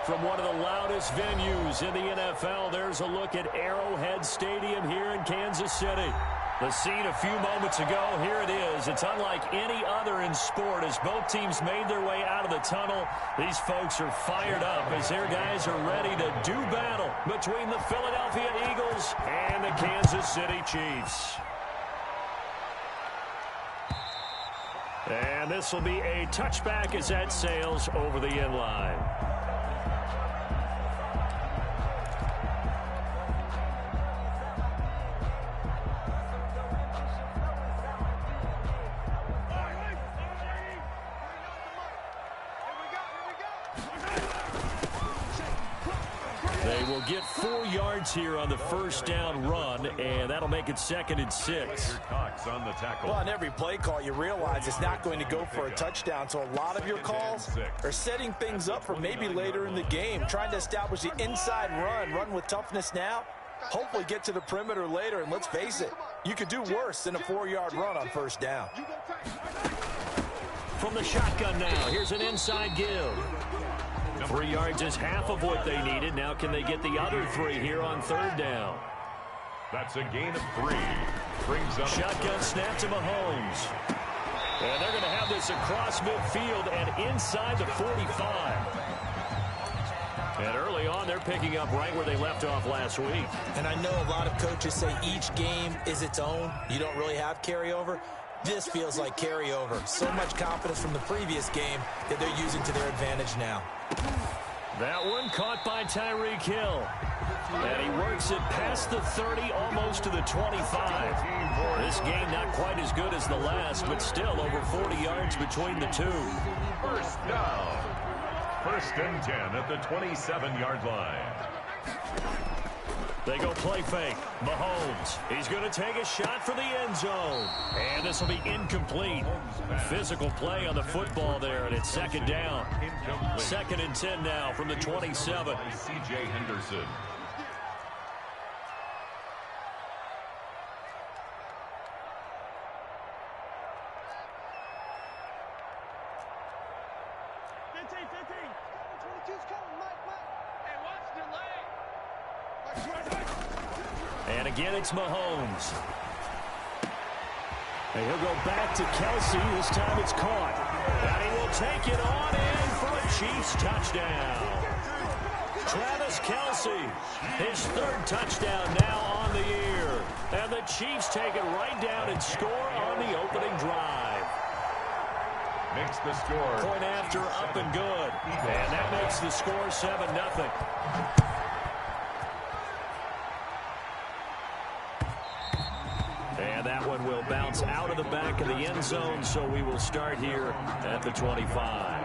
From one of the loudest venues in the NFL, there's a look at Arrowhead Stadium here in Kansas City. The scene a few moments ago, here it is. It's unlike any other in sport as both teams made their way out of the tunnel. These folks are fired up as their guys are ready to do battle between the Philadelphia Eagles and the Kansas City Chiefs. And this will be a touchback as that sails over the end line. They will get 4 yards here on the first down run, and that'll make it 2nd and 6. On the tackle. Well, on every play call, you realize it's not going to go for a touchdown, so a lot of your calls are setting things up for maybe later in the game, trying to establish the inside run with toughness now, hopefully get to the perimeter later, and let's face it, you could do worse than a 4-yard run on first down. From the shotgun now, here's an inside give. 3 yards is half of what they needed. Now can they get the other 3 here on 3rd down? That's a gain of 3. Brings up shotgun snap to Mahomes. And they're going to have this across midfield and inside the 45. And early on, they're picking up right where they left off last week. And I know a lot of coaches say each game is its own. You don't really have carryover. This feels like carryover. So much confidence from the previous game that they're using to their advantage now. That one caught by Tyreek Hill. And he works it past the 30, almost to the 25. This game not quite as good as the last, but still over 40 yards between the two. First down. 1st and 10 at the 27-yard line. They go play fake. Mahomes. He's going to take a shot for the end zone. And this will be incomplete. Physical play on the football there, and it's 2nd down. 2nd and 10 now from the 27. C.J. Henderson. And again, it's Mahomes. And he'll go back to Kelsey. This time it's caught. And he will take it on in for a Chiefs touchdown. Travis Kelsey, his 3rd touchdown now on the year. And the Chiefs take it right down and score on the opening drive. Makes the score. Point after, up and good. And that makes the score 7-0. And that one will bounce out of the back of the end zone, so we will start here at the 25.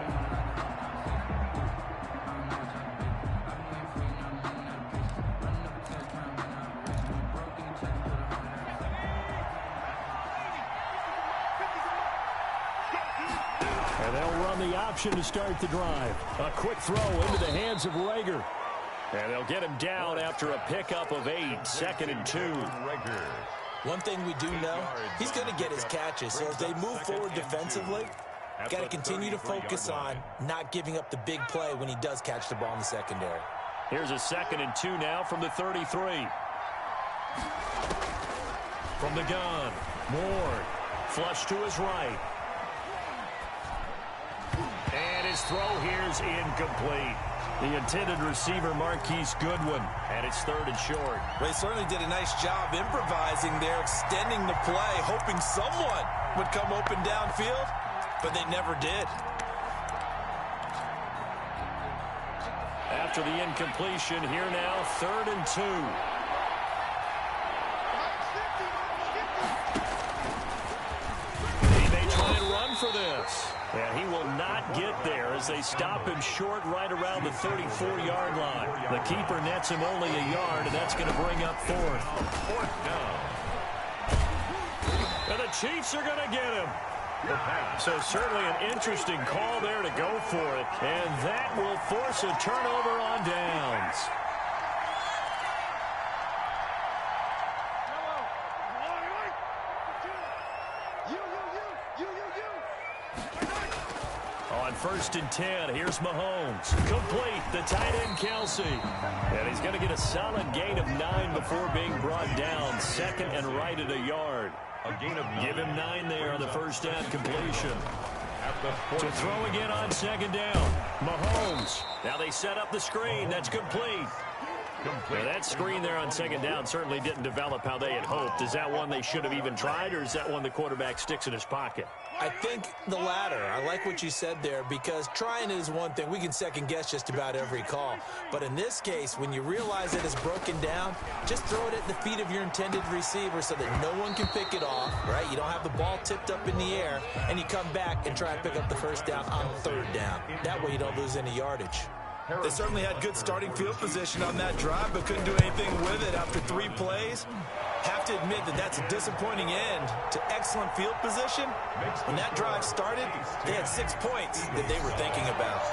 And they'll run the option to start the drive. A quick throw into the hands of Rager. And they'll get him down after a pickup of 8, 2nd and 2. Rager. One thing we do know, he's going to get his catches. So as they move forward defensively, got to continue to focus on not giving up the big play when he does catch the ball in the secondary. Here's a 2nd and 2 now from the 33. From the gun, Ward. Flush to his right. And his throw here's incomplete. The intended receiver, Marquise Goodwin, and it's 3rd and short. They certainly did a nice job improvising there, extending the play, hoping someone would come open downfield, but they never did. After the incompletion, here now, 3rd and 2. He may try and run for this. And he will not get there as they stop him short right around the 34-yard line. The keeper nets him only a yard, and that's going to bring up 4th. 4th down. And the Chiefs are going to get him. So certainly an interesting call there to go for it. And that will force a turnover on downs. first and 10. Here's Mahomes. Complete. The tight end, Kelsey. And he's going to get a solid gain of 9 before being brought down. Second and right at a yard. A gain of 9. Give him 9 there on the first down completion. To throw again on second down. Mahomes. Now they set up the screen. That's complete. Now that screen there on second down certainly didn't develop how they had hoped. Is that one they should have even tried, or is that one the quarterback sticks in his pocket? I think the latter. I like what you said there, because trying is one thing. We can second guess just about every call. But in this case, when you realize that it's broken down, just throw it at the feet of your intended receiver so that no one can pick it off, right? You don't have the ball tipped up in the air, and you come back and try and pick up the first down on third down. That way you don't lose any yardage. They certainly had good starting field position on that drive, but couldn't do anything with it after 3 plays. Have to admit that that's a disappointing end to excellent field position. When that drive started, they had 6 points that they were thinking about.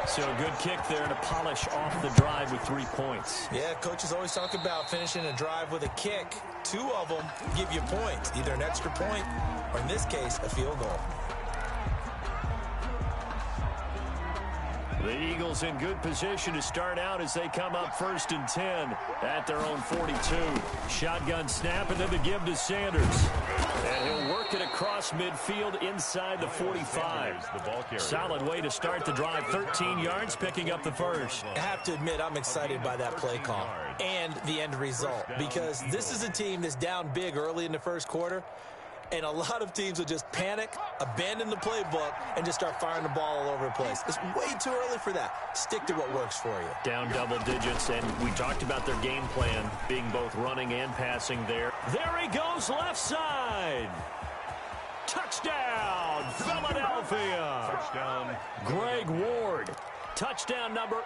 So a good kick there to polish off the drive with 3 points. Yeah, coaches always talk about finishing a drive with a kick. 2 of them give you points, either an extra point or, in this case, a field goal. The Eagles in good position to start out as they come up first and 10 at their own 42. Shotgun snap, and then the give to Sanders. And he'll work it across midfield inside the 45. Solid way to start the drive. 13 yards, picking up the first. I have to admit, I'm excited by that play call and the end result, because this is a team that's down big early in the first quarter. And a lot of teams will just panic, abandon the playbook, and just start firing the ball all over the place. It's way too early for that. Stick to what works for you. Down double digits, and we talked about their game plan being both running and passing there. There he goes, left side. Touchdown, Philadelphia. Touchdown. Greg Ward. Touchdown number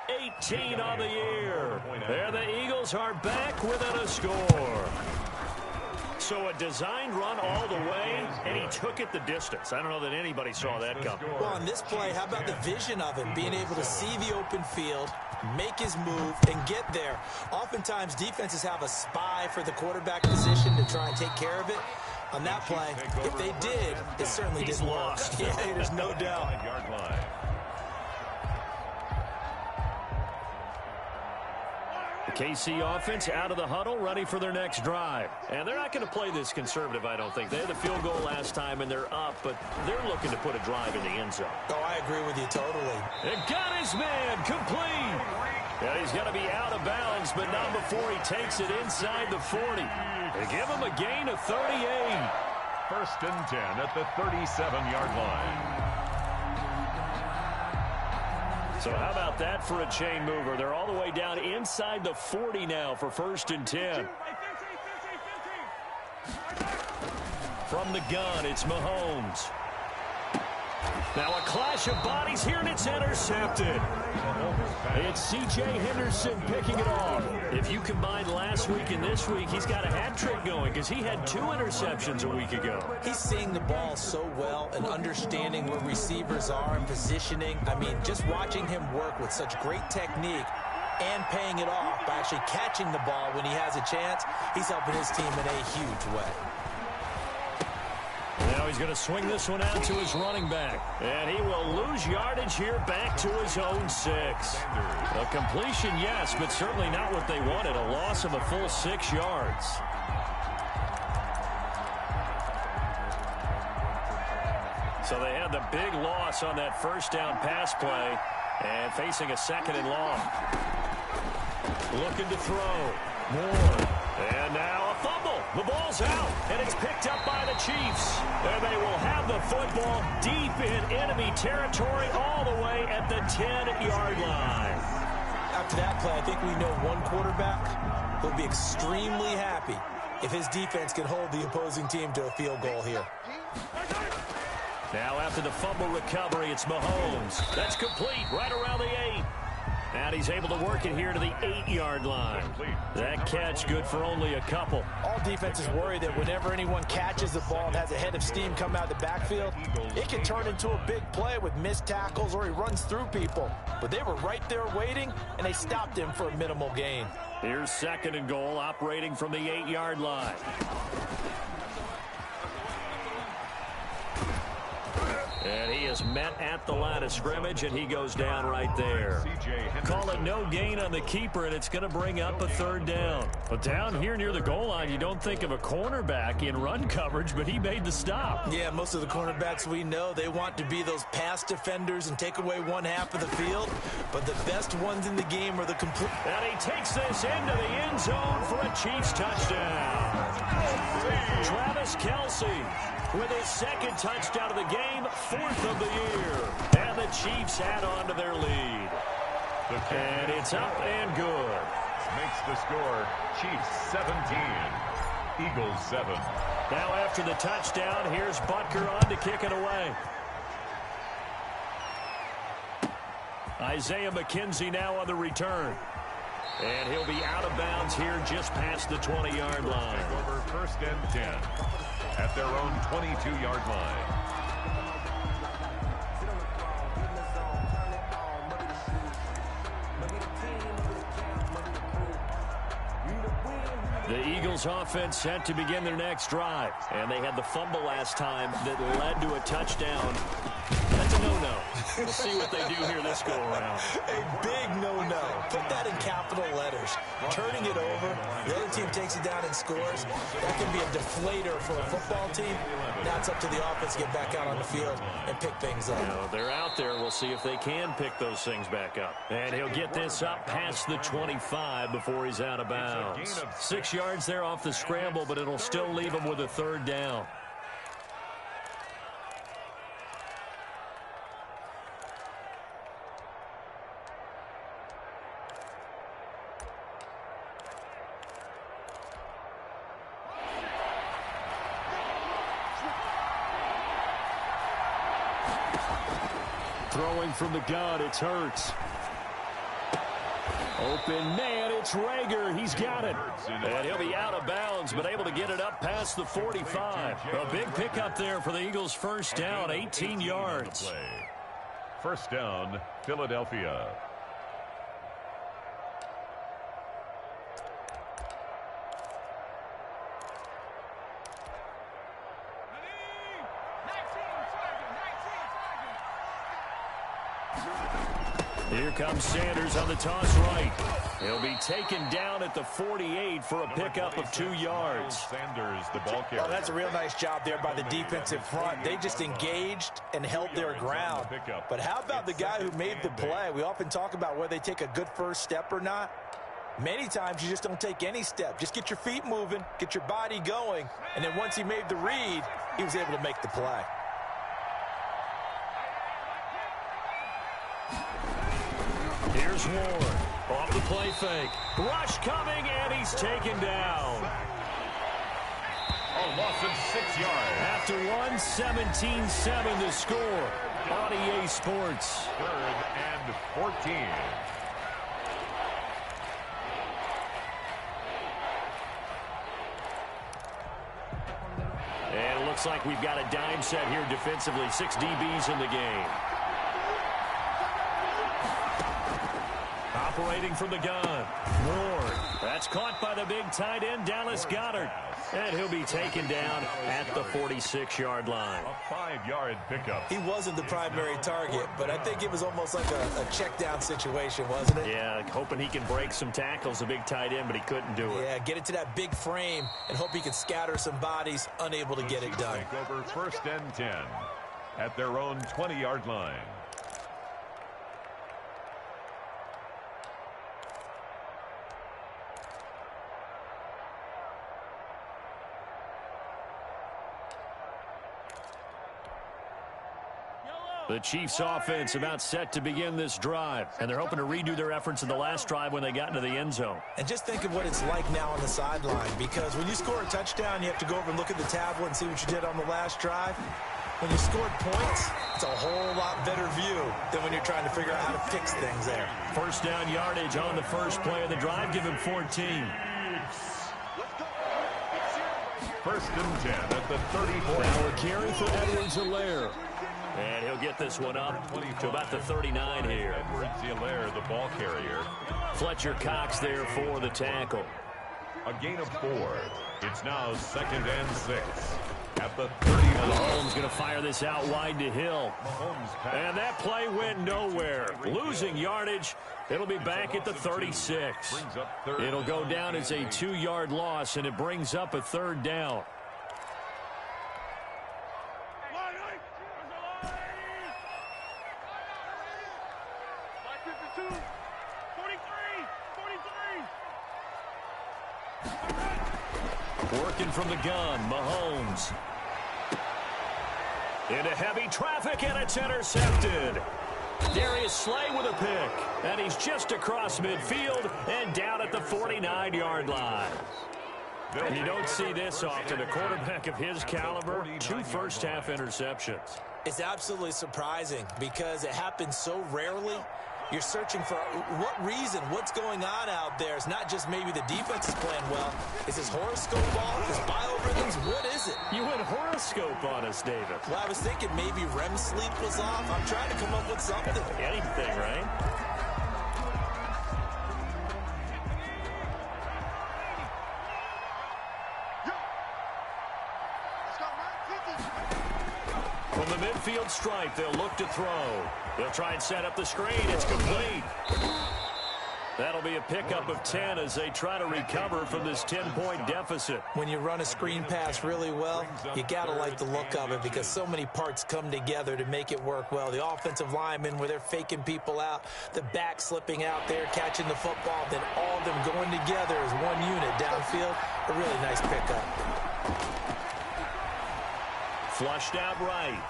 18 on the year. There the Eagles are back within a score. So a designed run all the way, and he took it the distance. I don't know that anybody saw that come. Well, on this play, how about the vision of him, being able to see the open field, make his move, and get there. Oftentimes, defenses have a spy for the quarterback position to try and take care of it. On that play, if they did, it certainly didn't work. Yeah, there's no doubt. The KC offense out of the huddle, ready for their next drive. And they're not going to play this conservative, I don't think. They had the field goal last time, and they're up, but they're looking to put a drive in the end zone. Oh, I agree with you totally. It got his man complete. Yeah, he's going to be out of bounds, but not before he takes it inside the 40. They give him a gain of 38. First and 10 at the 37-yard line. So how about that for a chain mover? They're all the way down inside the 40 now for first and 10. From the gun, it's Mahomes. Now a clash of bodies here, and it's intercepted. It's C.J. Henderson picking it off. If you combine last week and this week, he's got a hat trick going because he had 2 interceptions a week ago. He's seeing the ball so well and understanding where receivers are and positioning. I mean, just watching him work with such great technique and paying it off by actually catching the ball when he has a chance, he's helping his team in a huge way. Now he's going to swing this one out to his running back. And he will lose yardage here back to his own 6. A completion, yes, but certainly not what they wanted. A loss of a full 6 yards. So they had the big loss on that first down pass play and facing a second and long. Looking to throw. Moore. And now a fumble. The ball's out, and it's picked up by the Chiefs. And they will have the football deep in enemy territory all the way at the 10-yard line. After that play, I think we know one quarterback will be extremely happy if his defense can hold the opposing team to a field goal here. Now after the fumble recovery, it's Mahomes. That's complete right around the 8. And he's able to work it here to the 8-yard line. That catch good for only a couple. All defenses worry that whenever anyone catches the ball and has a head of steam come out of the backfield, it can turn into a big play with missed tackles or he runs through people. But they were right there waiting, and they stopped him for a minimal gain. Here's second and goal, operating from the 8-yard line. And he is met at the line of scrimmage, and he goes down right there. Call it no gain on the keeper, and it's going to bring up a third down. But down here near the goal line, you don't think of a cornerback in run coverage, but he made the stop. Yeah, most of the cornerbacks we know, they want to be those pass defenders and take away one half of the field. But the best ones in the game are the complete. And he takes this into the end zone for a Chiefs touchdown. Travis Kelce with his second touchdown of the game, fourth of the year. And the Chiefs add on to their lead. And it's up and good. Makes the score Chiefs 17, Eagles 7. Now after the touchdown, here's Butker on to kick it away. Isaiah McKenzie now on the return. And he'll be out of bounds here just past the 20-yard line. Over first and 10 at their own 22-yard line. The Eagles offense set to begin their next drive. And they had the fumble last time that led to a touchdown. That's a no-no. We'll see what they do here this go-around. A big no-no. Put that in capital letters. Turning it over, the other team takes it down and scores. That can be a deflator for a football team. Now it's up to the offense to get back out on the field and pick things up. You know, they're out there. We'll see if they can pick those things back up. And he'll get this up past the 25 before he's out of bounds. 6 yards there off the scramble, but it'll still leave him with a third down. Throwing from the gun, it's Hurts. Open man, it's Rager. He's got it. And he'll be out of bounds, but able to get it up past the 45. A big pickup there for the Eagles' first down, 18 yards. First down, Philadelphia. Here comes Sanders on the toss right. He'll be taken down at the 48 for a pickup of 2 yards. Sanders, the ball carrier. Oh, that's a real nice job there by the defensive front. They just engaged and held their ground. But how about the guy who made the play? We often talk about whether they take a good first step or not. Many times you just don't take any step. Just get your feet moving, get your body going, and then once he made the read, he was able to make the play. Here's Ward. Off the play fake. Rush coming, and he's taken down. A loss of 6 yards. After 1:17-7 to score on EA Sports. 3rd and 14. And it looks like we've got a dime set here defensively. 6 DBs in the game. Operating from the gun. Ward. That's caught by the big tight end, Dallas Goedert. And he'll be taken down at the 46-yard line. A 5-yard pickup. He wasn't the primary target, but I think it was almost like a check down situation, wasn't it? Yeah, hoping he can break some tackles, a big tight end, but he couldn't do it. Yeah, get it to that big frame and hope he can scatter some bodies, unable to get it done. Take over first and 10 at their own 20-yard line. The Chiefs offense about set to begin this drive, and they're hoping to redo their efforts in the last drive when they got into the end zone. And just think of what it's like now on the sideline, because when you score a touchdown, you have to go over and look at the tablet and see what you did on the last drive. When you scored points, it's a whole lot better view than when you're trying to figure out how to fix things there. First down yardage on the first play of the drive, give him 14. First and 10 at the 34. Now a carry for Edwards-Helaire. And he'll get this one up to about the 39 here. Edwards-Helaire, the ball carrier. Fletcher Cox there for the tackle. A gain of 4. It's now 2nd and 6 at the 30. Mahomes going to fire this out wide to Hill. And that play went nowhere. Losing yardage. It'll be back at the 36. It'll go down as a 2-yard loss, and it brings up a third down. Working from the gun, Mahomes. Into heavy traffic, and it's intercepted. Darius Slay with a pick, and he's just across midfield and down at the 49-yard line. And you don't see this often. A quarterback of his caliber, 2 first-half interceptions. It's absolutely surprising because it happens so rarely. You're searching for what reason, what's going on out there. It's not just maybe the defense is playing well. Is his horoscope off? His biorhythms? What is it? You went horoscope on us, David. Well, I was thinking maybe REM sleep was off. I'm trying to come up with something. Anything, right? From the midfield stripe, they'll look to throw. They'll try and set up the screen. It's complete. That'll be a pickup of 10 as they try to recover from this 10-point deficit. When you run a screen pass really well, you got to like the look of it because so many parts come together to make it work well. The offensive linemen where they're faking people out, the back slipping out there, catching the football, then all of them going together as one unit downfield. A really nice pickup. Flushed out right.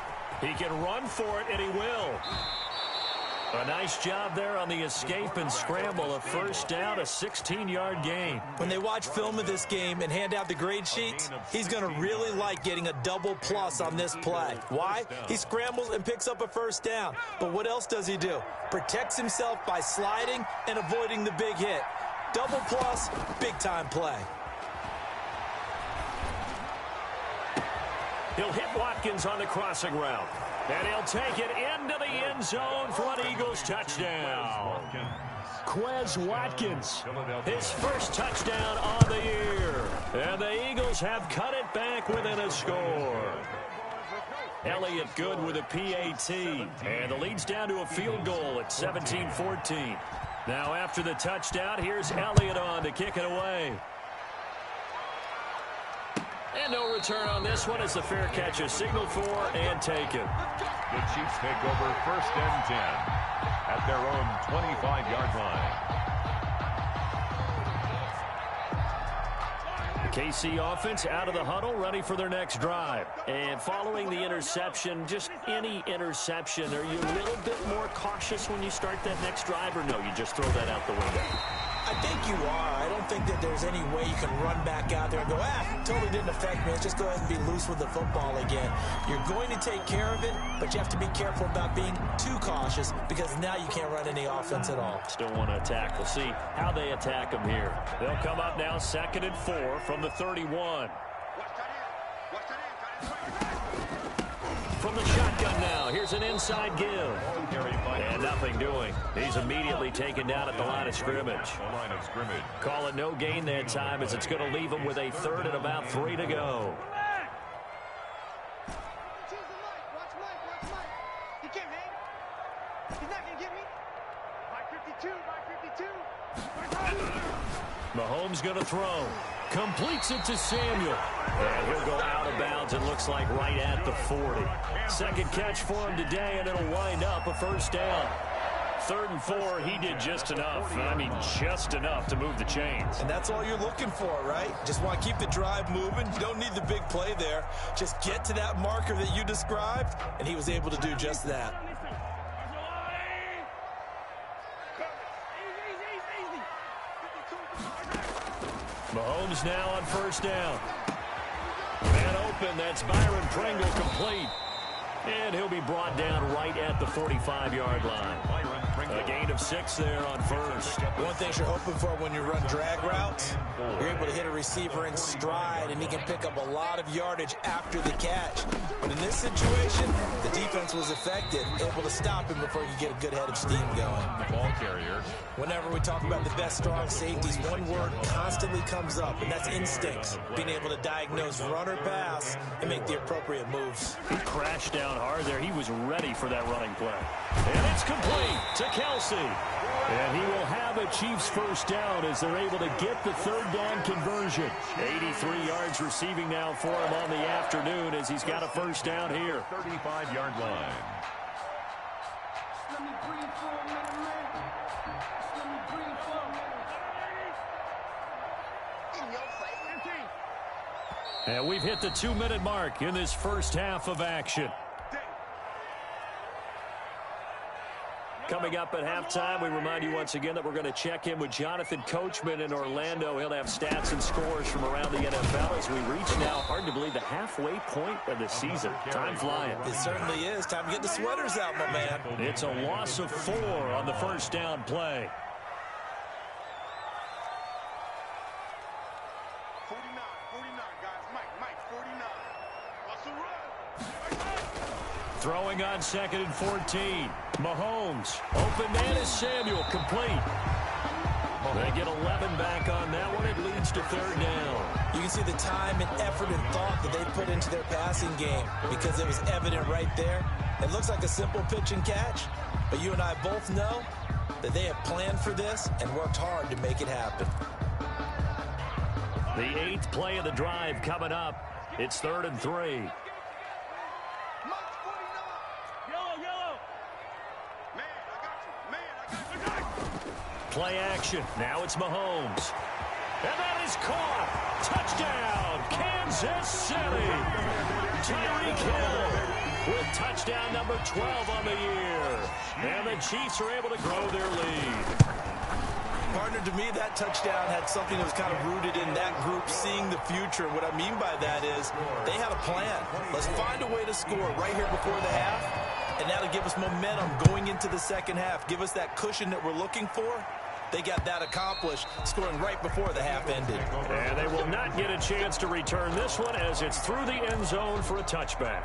He can run for it, and he will. A nice job there on the escape and scramble. A first down, a 16-yard gain. When they watch film of this game and hand out the grade sheets, he's going to really like getting a double plus on this play. Why? He scrambles and picks up a first down. But what else does he do? Protects himself by sliding and avoiding the big hit. Double plus, big-time play. He'll hit Watkins on the crossing route. And he'll take it into the end zone for an Eagles touchdown. Quez Watkins, his first touchdown on the year. And the Eagles have cut it back within a score. Elliott good with a PAT. And the lead's down to a field goal at 17-14. Now after the touchdown, here's Elliott on to kick it away. And no return on this one as the fair catch is signaled for and taken. The Chiefs take over 1st and 10 at their own 25-yard line. The KC offense out of the huddle, ready for their next drive. And following the interception, just any interception, are you a little bit more cautious when you start that next drive, or no, you just throw that out the window? I think you are. I don't think that there's any way you can run back out there and go, totally didn't affect me. Let's just go ahead and be loose with the football again. You're going to take care of it, but you have to be careful about being too cautious because now you can't run any offense at all. Still want to attack. We'll see how they attack them here. They'll come up now 2nd and 4 from the 31. From the shotgun now, here's an inside give. And nothing doing. He's immediately taken down at the line of scrimmage. Call it no gain that time as it's going to leave him with a 3rd and about 3 to go. Mahomes going to throw. Completes it to Samuel. And he'll go out of bounds, it looks like right at the 40. Second catch for him today, and it'll wind up a first down. 3rd and 4, he did just enough. I mean, just enough to move the chains. And that's all you're looking for, right? Just want to keep the drive moving. You don't need the big play there. Just get to that marker that you described, and he was able to do just that. Mahomes now on first down. Man open, that's Byron Pringle complete. And he'll be brought down right at the 45-yard line. A gain of 6 there on first. One thing you're hoping for when you run drag routes, you're able to hit a receiver in stride, and he can pick up a lot of yardage after the catch. But in this situation, the defense was effective, able to stop him before you get a good head of steam going. The ball carrier. Whenever we talk about the best strong safeties, one word constantly comes up, and that's instincts. Being able to diagnose run or pass and make the appropriate moves. He crashed down hard there. He was ready for that running play. And it's complete to Kelsey. And he will have a Chiefs first down as they're able to get the third down conversion. 83 yards receiving now for him on the afternoon as he's got a first down here. 35-yard line. And we've hit the 2-minute mark in this first half of action. Coming up at halftime, we remind you once again that we're going to check in with Jonathan Coachman in Orlando. He'll have stats and scores from around the NFL as we reach now, hard to believe, the halfway point of the season. Time flying. It certainly is. Time to get the sweaters out, my man. It's a loss of 4 on the first down play. 49, guys. Mike, 49. Russell run. Throwing on 2nd and 14. Mahomes. Open man is Samuel. Complete. They get 11 back on that one. It leads to third down. You can see the time and effort and thought that they put into their passing game because it was evident right there. It looks like a simple pitch and catch, but you and I both know that they have planned for this and worked hard to make it happen. The 8th play of the drive coming up. It's 3rd and 3. Play action. Now it's Mahomes. And that is caught. Touchdown, Kansas City. Tyreek Hill with touchdown number 12 on the year. And the Chiefs are able to grow their lead. Partner, to me, that touchdown had something that was kind of rooted in that group seeing the future. What I mean by that is they had a plan. Let's find a way to score right here before the half, and that'll give us momentum going into the second half. Give us that cushion that we're looking for. They got that accomplished, scoring right before the half ended. And they will not get a chance to return this one as it's through the end zone for a touchback.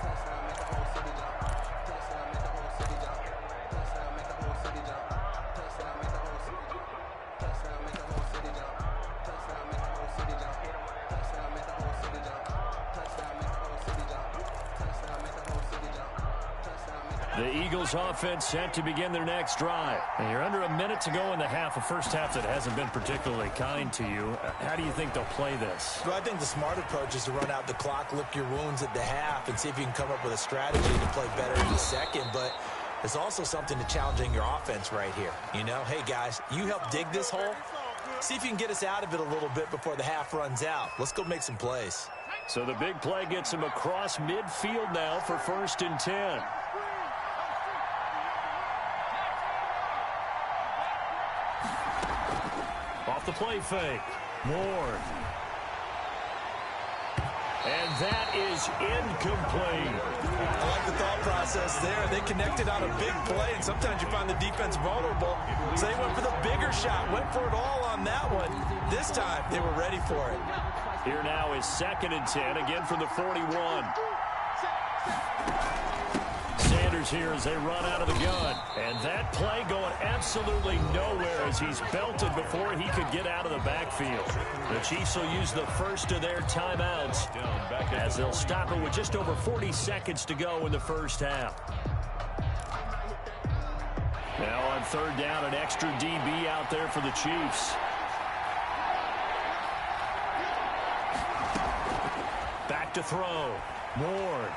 The Eagles offense set to begin their next drive. And you're under a minute to go in the half, a first half that hasn't been particularly kind to you. How do you think they'll play this? Well, I think the smart approach is to run out the clock, lick your wounds at the half, and see if you can come up with a strategy to play better in the second. But there's also something to challenging your offense right here. You know, hey, guys, you help dig this hole. See if you can get us out of it a little bit before the half runs out. Let's go make some plays. So the big play gets him across midfield now for 1st and 10. Off the play fake. Ward. And that is incomplete. I like the thought process there. They connected on a big play, and sometimes you find the defense vulnerable. So they went for the bigger shot, went for it all on that one. This time, they were ready for it. Here now is 2nd and 10, again from the 41. Sanders here as they run out of the gun. And that play going absolutely nowhere as he's belted before he could get out of the backfield. The Chiefs will use the first of their timeouts as they'll stop it with just over 40 seconds to go in the first half. Now on 3rd down, an extra DB out there for the Chiefs. Back to throw. Ward.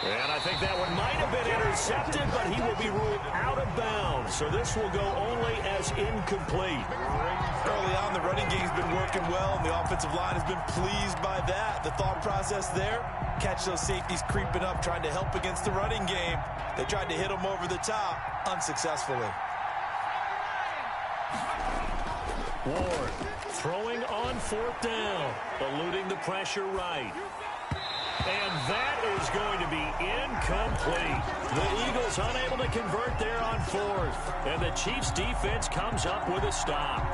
And I think that one might have been intercepted, but he will be ruled out of bounds. So this will go only as incomplete. Early on, the running game's been working well, and the offensive line has been pleased by that. The thought process there, catch those safeties creeping up, trying to help against the running game. They tried to hit them over the top, unsuccessfully. Ward throwing on 4th down, eluding the pressure right. And that is going to be incomplete. The Eagles unable to convert there on fourth. And the Chiefs defense comes up with a stop.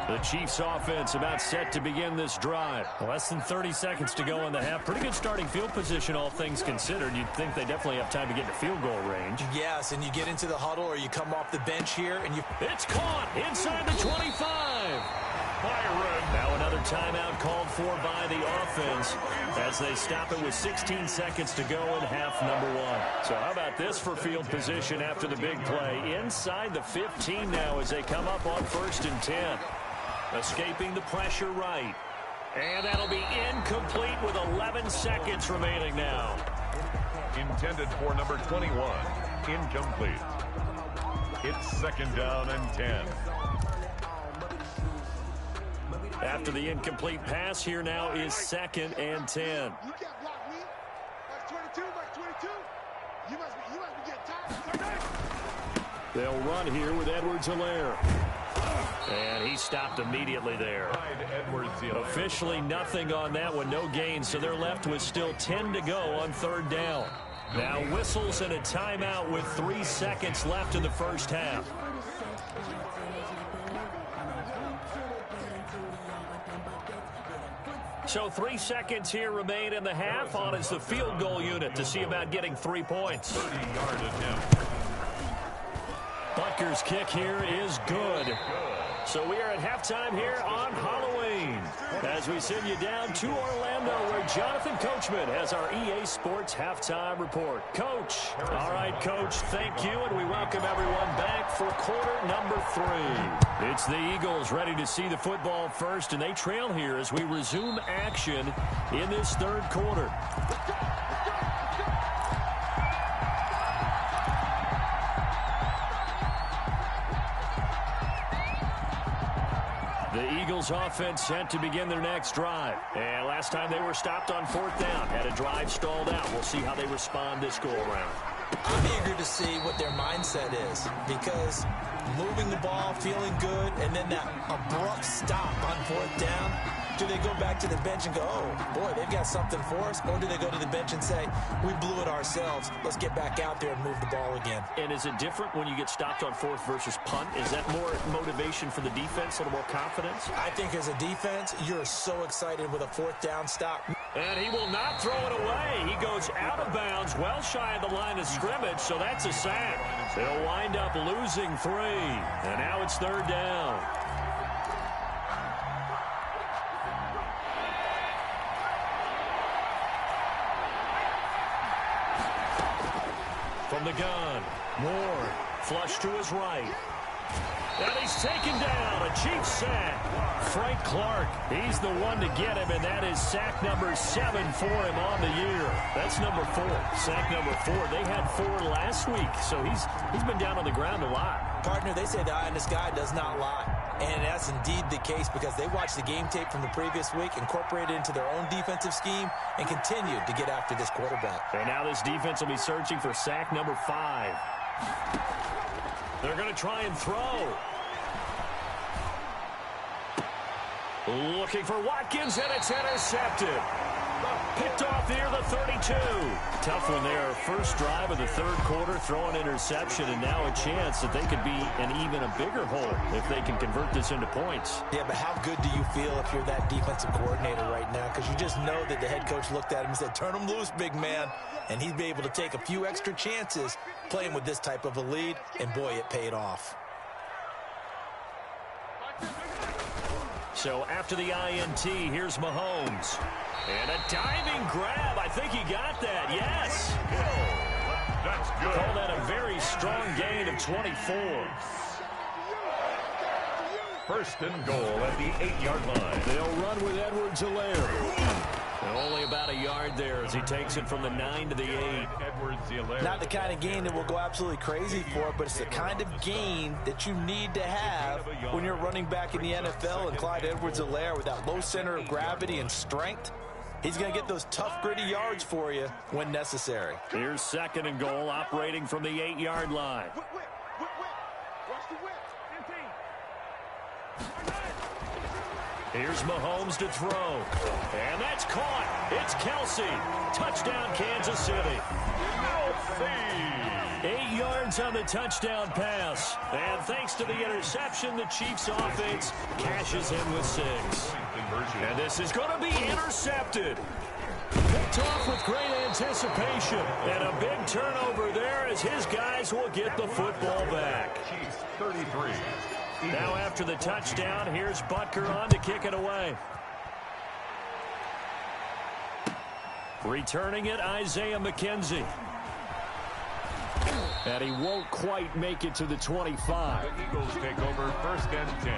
The Chiefs offense about set to begin this drive. Less than 30 seconds to go in the half. Pretty good starting field position, all things considered. You'd think they definitely have time to get to field goal range. Yes, and you get into the huddle or you come off the bench here and you... It's caught inside the 25. Now another timeout called for by the offense as they stop it with 16 seconds to go in half number one. So how about this for field position after the big play? Inside the 15 now as they come up on 1st and 10. Escaping the pressure right. And that'll be incomplete with 11 seconds remaining now. Intended for number 21. Incomplete. It's 2nd down and 10. After the incomplete pass, here now is 2nd and 10. You can't block me. That's 22, that's 22. You must be getting tired. They'll run here with Edwards-Helaire. And he stopped immediately there. Officially nothing on that one, no gain, so they're left with still 10 to go on 3rd down. Now whistles and a timeout with 3 seconds left in the first half. So 3 seconds here remain in the half. On is the field goal unit to see about getting 3 points. 30-yard attempt. Butker's kick here is good. So we are at halftime here on Halloween as we send you down to Orlando where Jonathan Coachman has our EA Sports Halftime Report. Coach. All right, Coach, thank you, and we welcome everyone back for quarter number 3. It's the Eagles ready to see the football first, and they trail here as we resume action in this 3rd quarter. The Eagles offense set to begin their next drive. And last time they were stopped on 4th down, had a drive stalled out. We'll see how they respond this go-around. I'm eager to see what their mindset is because moving the ball, feeling good, and then that abrupt stop on 4th down, do they go back to the bench and go, oh, boy, they've got something for us? Or do they go to the bench and say, we blew it ourselves. Let's get back out there and move the ball again. And is it different when you get stopped on 4th versus punt? Is that more motivation for the defense, a little more confidence? I think as a defense, you're so excited with a 4th down stop. And he will not throw it away. He goes out of bounds, well shy of the line of scrimmage, so that's a sack. They'll wind up losing 3. And now it's 3rd down. From the gun, Moore, flush to his right. And he's taken down, a Chiefs sack. Frank Clark, he's the one to get him, and that is sack number 7 for him on the year. That's number 4, sack number 4. They had 4 last week, so he's been down on the ground a lot. Partner, they say the eye in the sky does not lie. And that's indeed the case because they watched the game tape from the previous week, incorporated it into their own defensive scheme, and continued to get after this quarterback. And now this defense will be searching for sack number 5. They're going to try and throw. Looking for Watkins, and it's intercepted. Picked off near the 32. Tough one there. First drive of the 3rd quarter, throwing interception, and now a chance that they could be in even a bigger hole if they can convert this into points. Yeah, but how good do you feel if you're that defensive coordinator right now? Because you just know that the head coach looked at him and said, turn him loose, big man. And he'd be able to take a few extra chances playing with this type of a lead, and boy, it paid off. So after the INT, here's Mahomes. And a diving grab. I think he got that. Yes. That's good. Call that a very strong gain of 24. 1st and goal at the 8-yard line. They'll run with Edwards-Helaire. And only about a yard there as he takes it from the 9 to the 8. Edwards-Helaire. Not the kind of gain that will go absolutely crazy for, but it's the kind of gain that you need to have when you're running back in the NFL. And Clyde Edwards-Helaire, with that low center of gravity and strength, he's going to get those tough, gritty yards for you when necessary. Here's 2nd and goal, operating from the 8-yard line. Whip. Watch the whip. Here's Mahomes to throw. And that's caught. It's Kelce. Touchdown, Kansas City. 8 yards on the touchdown pass. And thanks to the interception, the Chiefs offense cashes in with 6. And this is going to be intercepted. Picked off with great anticipation. And a big turnover there as his guys will get the football back. Chiefs 33. Now after the touchdown, here's Butker on to kick it away. Returning it, Isaiah McKenzie. And he won't quite make it to the 25. The Eagles take over 1st and 10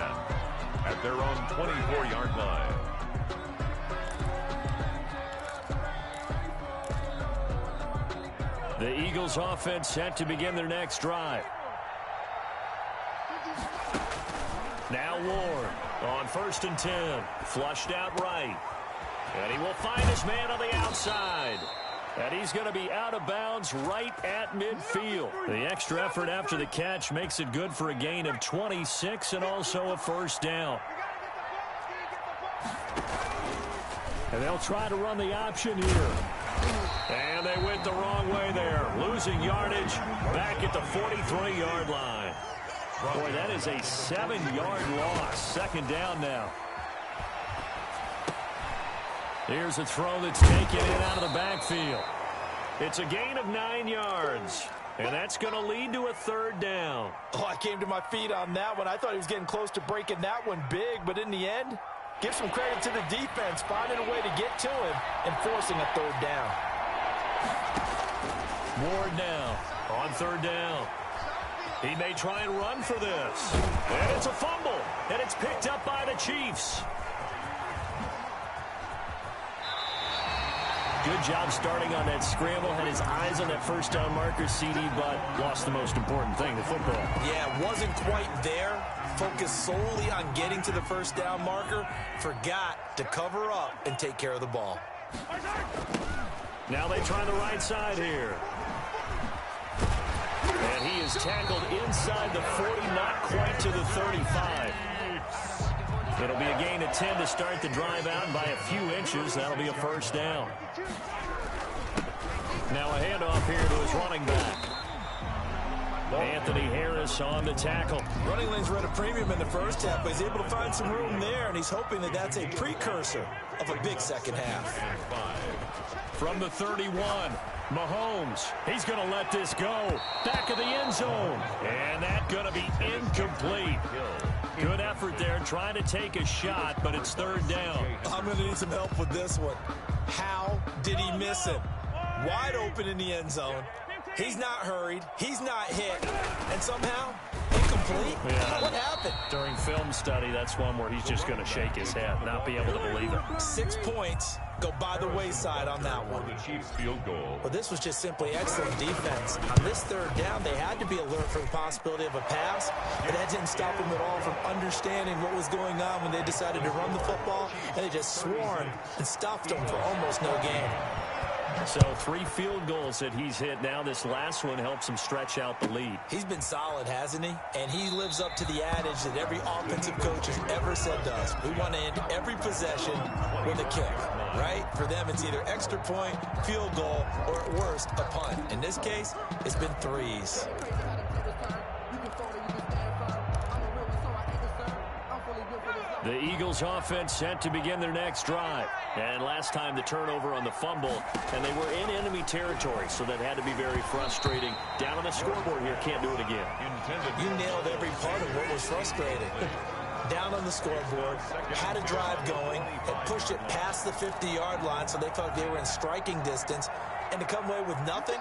at their own 24-yard line. The Eagles offense set to begin their next drive. Now Ward on 1st and 10. Flushed out right. And he will find his man on the outside. And he's going to be out of bounds right at midfield. The extra effort after the catch makes it good for a gain of 26 and also a 1st down. And they'll try to run the option here. And they went the wrong way there. Losing yardage back at the 43-yard line. Boy, that is a 7-yard loss. 2nd down now. Here's a throw that's taken in out of the backfield. It's a gain of 9 yards. And that's going to lead to a 3rd down. Oh, I came to my feet on that one. I thought he was getting close to breaking that one big, but in the end, give some credit to the defense, finding a way to get to him and forcing a 3rd down. Ward now on 3rd down. He may try and run for this. And it's a fumble. And it's picked up by the Chiefs. Good job starting on that scramble. Had his eyes on that 1st down marker, CD, but lost the most important thing, the football. Yeah, wasn't quite there. Focused solely on getting to the 1st down marker. Forgot to cover up and take care of the ball. Now they try the right side here. And he is tackled inside the 40, not quite to the 35. It'll be a gain of 10 to start the drive out by a few inches. That'll be a 1st down. Now a handoff here to his running back. Anthony Harris on the tackle. Running lanes were at a premium in the 1st half, but he's able to find some room there, and he's hoping that that's a precursor of a big 2nd half. From the 31, Mahomes. He's going to let this go. Back of the end zone. And that's going to be incomplete. Good effort there, trying to take a shot, but it's 3rd down. I'm going to need some help with this one. How did he miss him? Wide open in the end zone. He's not hurried. He's not hit. And somehow, incomplete? Yeah. What happened? During film study, that's one where he's just going to shake his head, not be able to believe it. 6 points go by the wayside on that one. The Chiefs field goal. But this was just simply excellent defense. On this 3rd down, they had to be alert for the possibility of a pass, but that didn't stop them at all from understanding what was going on when they decided to run the football, and they just swarmed and stuffed them for almost no gain. So 3 field goals that he's hit now. This last one helps him stretch out the lead. He's been solid, hasn't he? And he lives up to the adage that every offensive coach has ever said to us. We want to end every possession with a kick, right? For them, it's either extra point, field goal, or at worst, a punt. In this case, it's been 3s. The Eagles offense set to begin their next drive. And last time the turnover on the fumble, and they were in enemy territory, so that had to be very frustrating. Down on the scoreboard here, can't do it again. You nailed every part of what was frustrating. Down on the scoreboard, had a drive going, had pushed it past the 50-yard line, so they felt they were in striking distance, and to come away with nothing,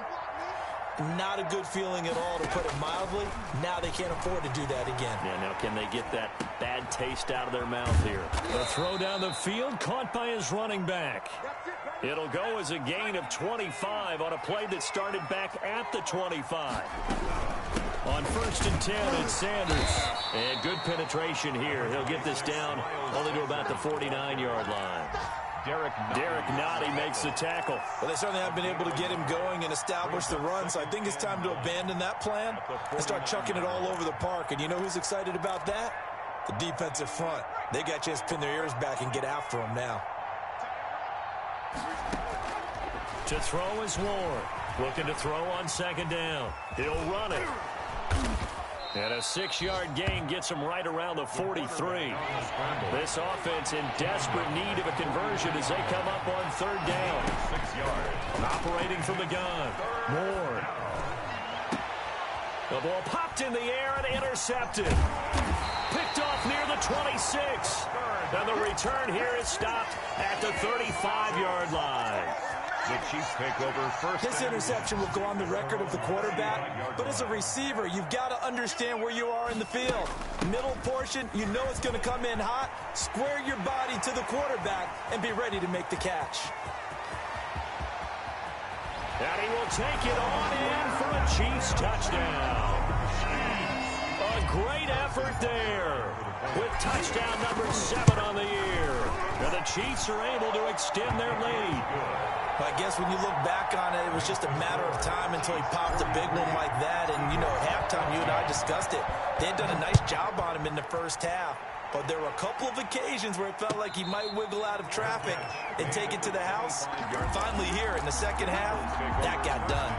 not a good feeling at all, to put it mildly. Now they can't afford to do that again. Yeah, now can they get that bad taste out of their mouth here? A throw down the field, caught by his running back. It'll go as a gain of 25 on a play that started back at the 25. On 1st and 10, it's Sanders. And good penetration here. He'll get this down only to about the 49-yard line. Derek Nottie makes the tackle. Well, they certainly have been able to get him going and establish the run, so I think it's time to abandon that plan and start chucking it all over the park. And you know who's excited about that? The defensive front, they got a chance to pin their ears back and get after him now. To throw is Ward. Looking to throw on second down. He'll run it. And a 6-yard gain gets him right around the 43. This offense in desperate need of a conversion as they come up on third down. 6 yards. Operating from the gun. Ward. The ball popped in the air and intercepted. Picked off near the 26. And the return here is stopped at the 35-yard line. The Chiefs take over first. This interception will go on the record of the quarterback, but as a receiver, you've got to understand where you are in the field. Middle portion, you know it's going to come in hot. Square your body to the quarterback and be ready to make the catch. And he will take it on in for a Chiefs touchdown. A great effort there with touchdown number 7 on the year. And the Chiefs are able to extend their lead. I guess when you look back on it, it was just a matter of time until he popped a big one like that. And, you know, at halftime, you and I discussed it. They had done a nice job on him in the first half. But there were a couple of occasions where it felt like he might wiggle out of traffic and take it to the house. Finally here in the second half, that got done.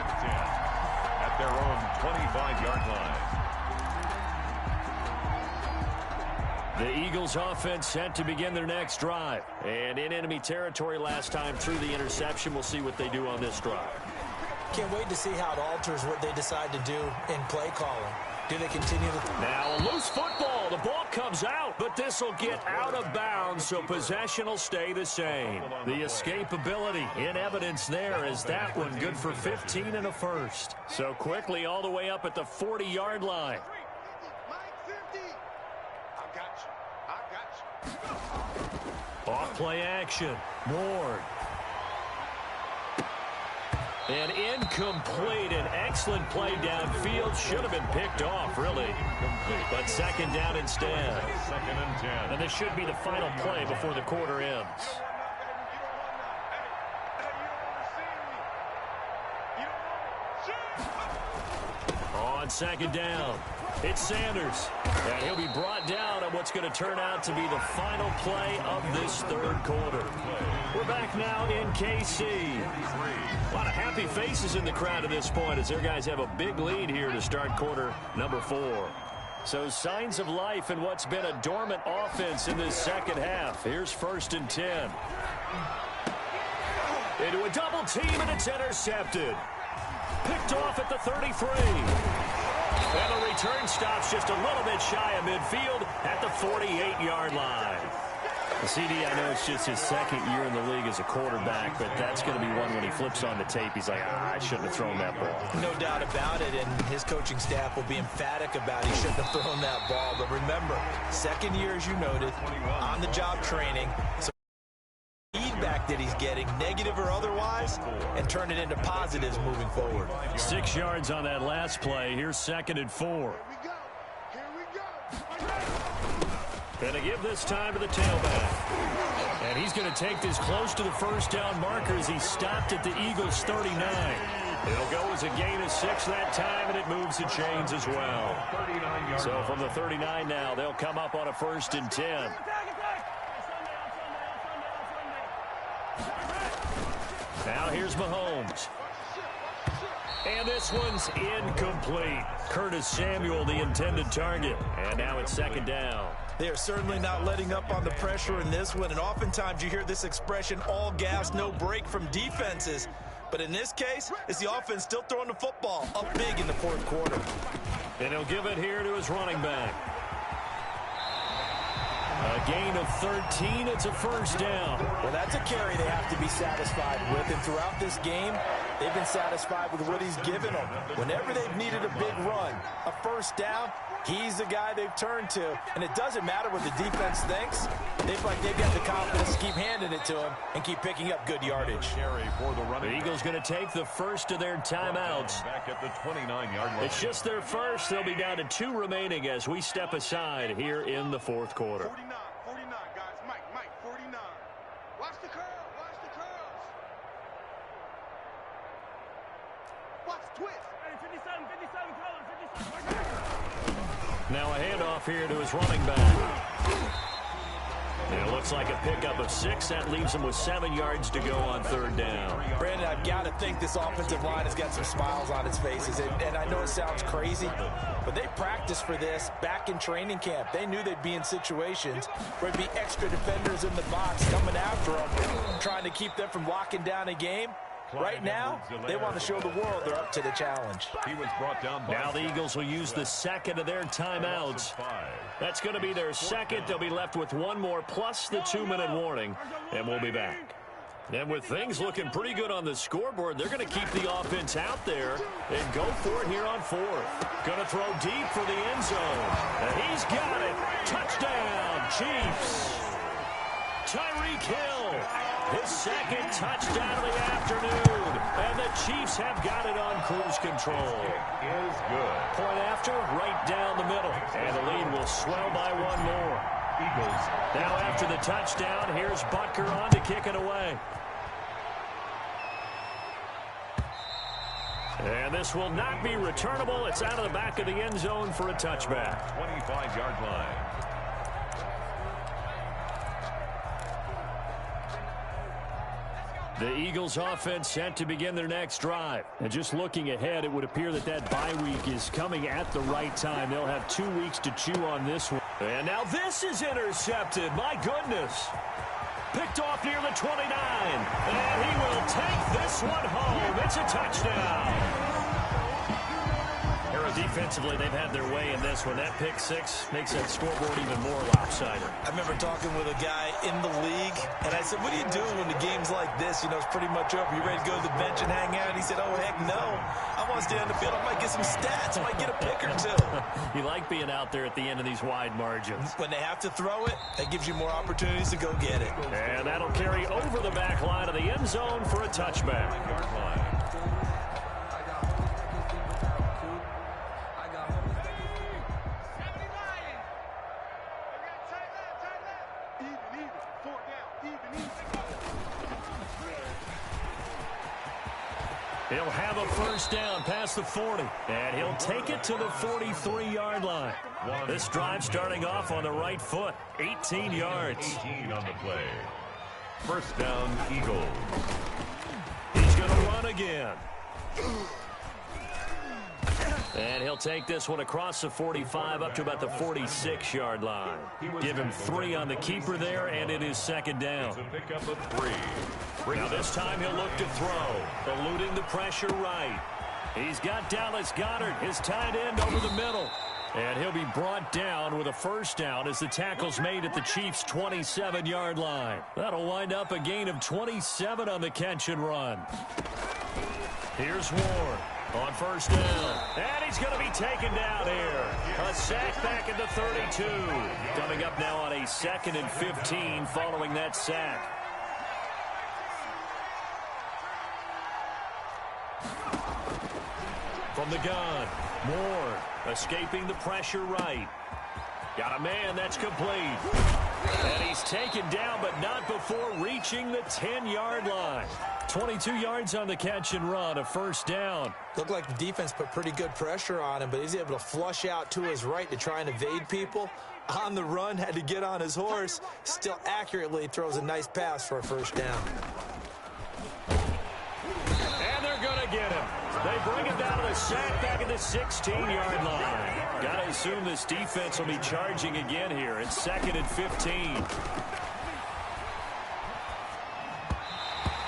At their own 25-yard line. The Eagles offense set to begin their next drive. And in enemy territory last time through the interception. We'll see what they do on this drive. Can't wait to see how it alters what they decide to do in play calling. Do they continue to... Now a loose football. The ball comes out, but this will get out of bounds, so possession will stay the same. The escapability in evidence there is that one good for 15 and a first. So quickly all the way up at the 40-yard line. Off play action. Ward. An incomplete, an excellent play downfield. Should have been picked off, really. But second down instead. Second and 10. And this should be the final play before the quarter ends. On second down, it's Sanders. And he'll be brought down on what's going to turn out to be the final play of this third quarter. We're back now in KC. A lot of happy faces in the crowd at this point as their guys have a big lead here to start quarter number 4. So signs of life in what's been a dormant offense in this second half. Here's first and 10. Into a double team, and it's intercepted. Picked off at the 33. And the return stops just a little bit shy of midfield at the 48-yard line. CD, I know it's just his second year in the league as a quarterback, but that's going to be one when he flips on the tape. He's like, I shouldn't have thrown that ball. No doubt about it, and his coaching staff will be emphatic about he shouldn't have thrown that ball. But remember, second year, as you noted, on-the-job training. So feedback that he's getting, negative or otherwise, and turn it into positives moving forward. 6 yards on that last play. Here's second and 4. And to give this time to the tailback. And he's going to take this close to the first down marker as he stopped at the Eagles' 39. It'll go as a gain of 6 that time, and it moves the chains as well. So from the 39 now, they'll come up on a first and 10. Now here's Mahomes. And this one's incomplete. Curtis Samuel, the intended target. And now it's second down. They are certainly not letting up on the pressure in this one, and oftentimes you hear this expression, all gas, no break from defenses. But in this case, it's the offense still throwing the football up big in the fourth quarter. And he'll give it here to his running back. A gain of 13, it's a first down. Well, that's a carry they have to be satisfied with, and throughout this game, they've been satisfied with what he's given them. Whenever they've needed a big run, a first down, he's the guy they've turned to, and it doesn't matter what the defense thinks. They feel like they've got the confidence to keep handing it to him and keep picking up good yardage. The Eagles going to take the first of their timeouts. Back at the 29-yard line. It's just their first. They'll be down to 2 remaining as we step aside here in the fourth quarter. 49, guys. Mike, 49. Watch the curl, watch the curls. Watch twist. Now a handoff here to his running back. And it looks like a pickup of 6. That leaves him with 7 yards to go on third down. Brandon, I've got to think this offensive line has got some smiles on its faces. And I know it sounds crazy, but they practiced for this back in training camp. They knew they'd be in situations where there'd be extra defenders in the box coming after them, trying to keep them from locking down a game. Right now, they want to show the world they're up to the challenge. He was brought down by now the Eagles will use the second of their timeouts. That's going to be their second. They'll be left with 1 more plus the 2-minute warning, and we'll be back. And with things looking pretty good on the scoreboard, they're going to keep the offense out there and go for it here on 4th. Going to throw deep for the end zone. And he's got it. Touchdown, Chiefs. Tyreek Hill, his second touchdown of the afternoon. And the Chiefs have got it on cruise control. is good. Point after, right down the middle. And the lead will swell by 1 more. Eagles. Now after the touchdown, here's Butker on to kick it away. And this will not be returnable. It's out of the back of the end zone for a touchback. 25-yard line. The Eagles offense set to begin their next drive. And just looking ahead, it would appear that that bye week is coming at the right time. They'll have 2 weeks to chew on this one. And now this is intercepted. My goodness. Picked off near the 29. And he will take this one home. It's a touchdown. Defensively, they've had their way in this one. That pick 6 makes that scoreboard even more lopsided. I remember talking with a guy in the league, and I said, what do you do when the game's like this? You know, it's pretty much over. You ready to go to the bench and hang out? He said, oh, heck no. I want to stay on the field. I might get some stats. I might get a pick or 2. You like being out there at the end of these wide margins. When they have to throw it, that gives you more opportunities to go get it. And that'll carry over the back line of the end zone for a touchback. He'll have a first down past the 40, and he'll take it to the 43-yard line. This drive starting off on the right foot, 18 yards. 18 on the play. First down, Eagles. He's going to run again. And he'll take this one across the 45 up to about the 46-yard line. Give him 3 on the keeper there, and it is second down. A pickup of 3. Now this time he'll look to throw, eluding the pressure right. He's got Dallas Goedert, his tight end, over the middle. And he'll be brought down with a first down as the tackle's made at the Chiefs' 27-yard line. That'll wind up a gain of 27 on the catch and run. Here's Ward on first down. And he's going to be taken down here. A sack back at the 32. Coming up now on a 2nd and 15 following that sack. From the gun, Moore escaping the pressure right. Got a man, that's complete. And he's taken down, but not before reaching the 10-yard line. 22 yards on the catch and run, a first down. Looked like the defense put pretty good pressure on him, but he's able to flush out to his right to try and evade people. On the run, had to get on his horse. Still accurately throws a nice pass for a first down. And they're going to get him. They bring him down to the sack back at the 16-yard line. Got to assume this defense will be charging again here. It's 2nd and 15.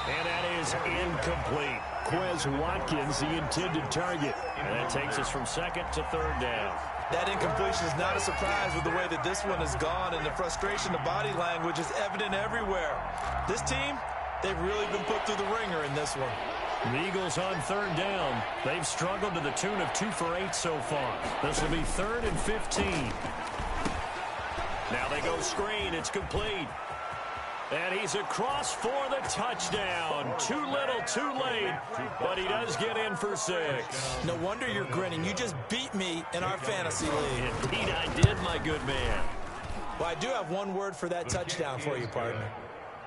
And that is incomplete. Quez Watkins, the intended target. And that takes us from 2nd to 3rd down. That incompletion is not a surprise with the way that this one has gone, and the frustration, the body language is evident everywhere. This team, they've really been put through the ringer in this one. The Eagles on 3rd down. They've struggled to the tune of 2 for 8 so far. This will be 3rd and 15. Now they go screen. It's complete. And he's across for the touchdown. Too little, too late, but he does get in for 6. No wonder you're grinning. You just beat me in our fantasy league. Indeed I did, my good man. Well, I do have one word for that touchdown for you, partner.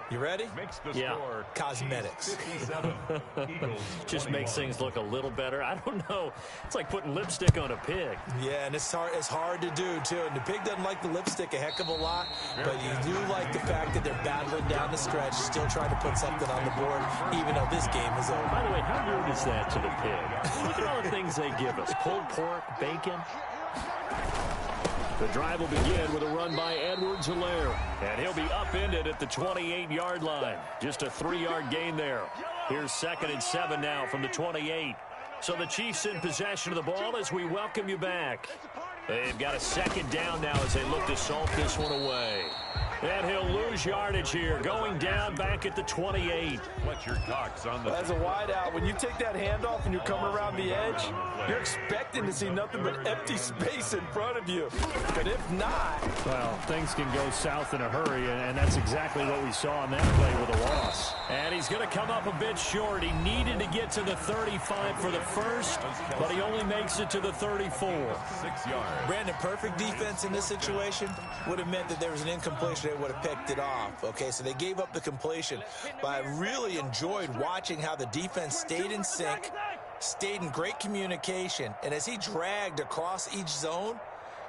You ready? Makes the Yeah. score Cosmetics. 57. Eagles Just 21. makes things look a little better. I don't know. It's like putting lipstick on a pig. Yeah, and it's hard to do, too. And the pig doesn't like the lipstick a heck of a lot, but you do like the fact that they're battling down the stretch, still trying to put something on the board, even though this game is over. By the way, how rude is that to the pig? Look at all the things they give us. Pulled pork, bacon. The drive will begin with a run by Edwards-Helaire. And he'll be upended at the 28-yard line. Just a 3-yard gain there. Here's 2nd and 7 now from the 28. So the Chiefs in possession of the ball as we welcome you back. They've got a 2nd down now as they look to salt this one away. And he'll lose yardage here, going down back at the 28. Fletcher Cox on the As a wideout, when you take that handoff and you're coming around the edge, you're expecting to see nothing but empty space in front of you. But if not, Well, things can go south in a hurry, and that's exactly what we saw on that play with a loss. And he's going to come up a bit short. He needed to get to the 35 for the first, but he only makes it to the 34. 6 yards. Brandon, perfect defense in this situation would have meant that there was an incompletion. They would have picked it off. Okay, so they gave up the completion. But I really enjoyed watching how the defense stayed in sync, stayed in great communication, and as he dragged across each zone,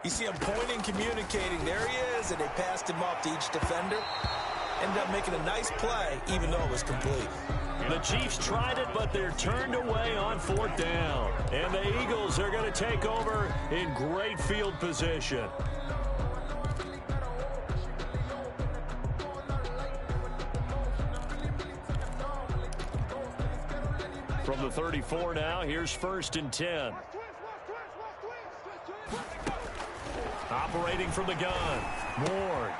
you see him pointing, communicating. There he is, and they passed him off to each defender. Ended up making a nice play, even though it was complete. The Chiefs tried it, but they're turned away on 4th down. And the Eagles are going to take over in great field position. From the 34 now, here's 1st and 10. Operating from the gun, Ward.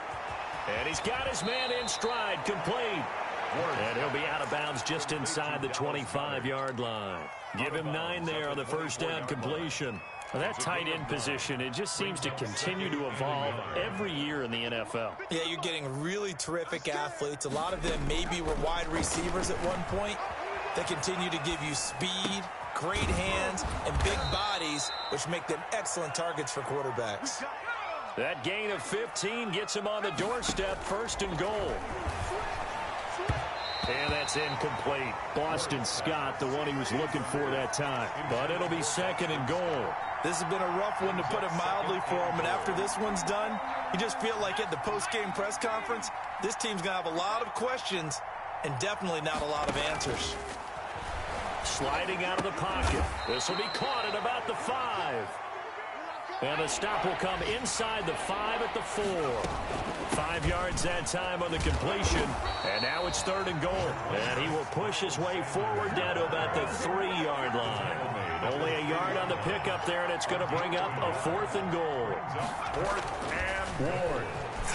And he's got his man in stride, complete. And he'll be out of bounds just inside the 25-yard line. Give him 9 there on the first down completion. Well, that tight end position, it just seems to continue to evolve every year in the NFL. Yeah, you're getting really terrific athletes. A lot of them maybe were wide receivers at one point. They continue to give you speed, great hands, and big bodies, which make them excellent targets for quarterbacks. That gain of 15 gets him on the doorstep, 1st and goal. And that's incomplete. Boston Scott, the one he was looking for that time. But it'll be 2nd and goal. This has been a rough one, to put it mildly, for him. And after this one's done, you just feel like at the post-game press conference, this team's going to have a lot of questions and definitely not a lot of answers. Sliding out of the pocket. This will be caught at about the 5. And the stop will come inside the 5 at the 4. 5 yards that time on the completion. And now it's 3rd and goal. And he will push his way forward down to about the 3-yard line. Only a yard on the pickup there, and it's going to bring up a 4th and goal. 4th and Ward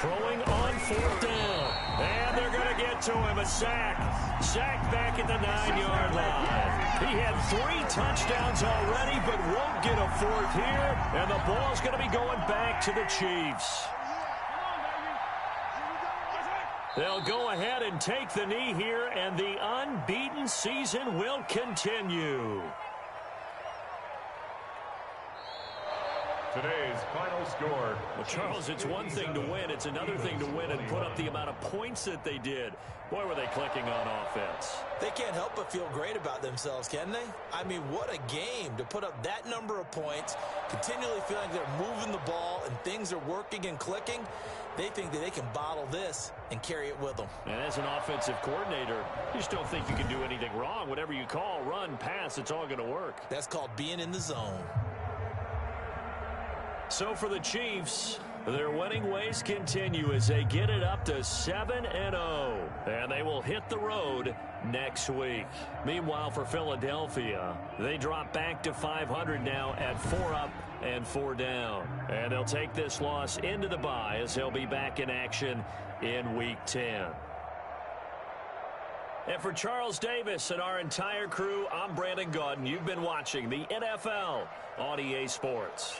throwing on 4th down. And they're going to get to him. A sack. Sack back at the 9-yard line. He had 3 touchdowns already, but won't get a 4th here. And the ball's going to be going back to the Chiefs. They'll go ahead and take the knee here, and the unbeaten season will continue. today's final score. Well, Charles, it's one thing to win. It's another thing to win and put up the amount of points that they did. Boy, were they clicking on offense. They can't help but feel great about themselves, can they? I mean, what a game to put up that number of points, continually feeling like they're moving the ball and things are working and clicking. They think that they can bottle this and carry it with them. And as an offensive coordinator, you just don't think you can do anything wrong. Whatever you call, run, pass, it's all going to work. That's called being in the zone. So for the Chiefs, their winning ways continue as they get it up to 7-0. And they will hit the road next week. Meanwhile, for Philadelphia, they drop back to 500 now at 4 up and 4 down. And they'll take this loss into the bye as they'll be back in action in Week 10. And for Charles Davis and our entire crew, I'm Brandon Gaudin. You've been watching the NFL on EA Sports.